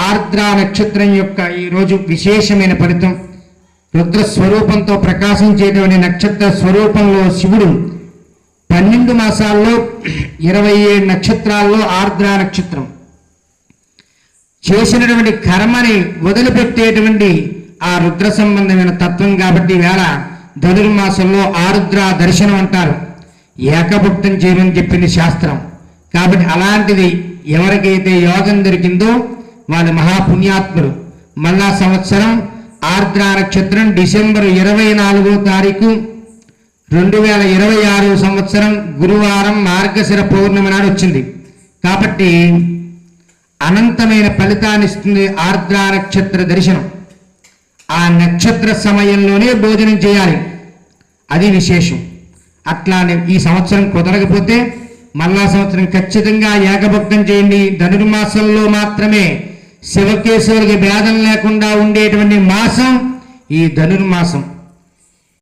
ఆర్ద్ర నక్షత్రం యొక్క ఈరోజు విశేషమైన ఫలితం. రుద్ర స్వరూపంతో ప్రకాశించేటువంటి నక్షత్ర స్వరూపంలో శివుడు 12 మాసాల్లో 27 నక్షత్రాల్లో ఆర్ద్ర నక్షత్రం చేసినటువంటి కర్మని వదిలిపెట్టేటువంటి ఆ రుద్ర సంబంధమైన తత్వం. కాబట్టి వేళ ధనుర్మాసంలో ఆరుద్ర దర్శనం అంటారు, ఏకభుక్తం చేయమని చెప్పింది శాస్త్రం. కాబట్టి అలాంటిది ఎవరికైతే యోగం దొరికిందో వాళ్ళు మహాపుణ్యాత్ములు. మళ్ళా సంవత్సరం ఆర్ద్ర నక్షత్రం డిసెంబర్ 24వ తారీఖు 2026 సంవత్సరం గురువారం మార్గశిర పౌర్ణమి నాడు వచ్చింది. కాబట్టి అనంతమైన ఫలితాన్ని ఇస్తుంది ఆర్ద్ర నక్షత్ర దర్శనం. ఆ నక్షత్ర సమయంలోనే భోజనం చేయాలి, అది విశేషం. అట్లానే ఈ సంవత్సరం కుదరకపోతే మళ్ళా సంవత్సరం ఖచ్చితంగా ఏకభక్తం చేయండి. ధనుర్మాసంలో మాత్రమే శివకేశవులకి భేదం లేకుండా ఉండేటువంటి మాసం ఈ ధనుర్మాసం.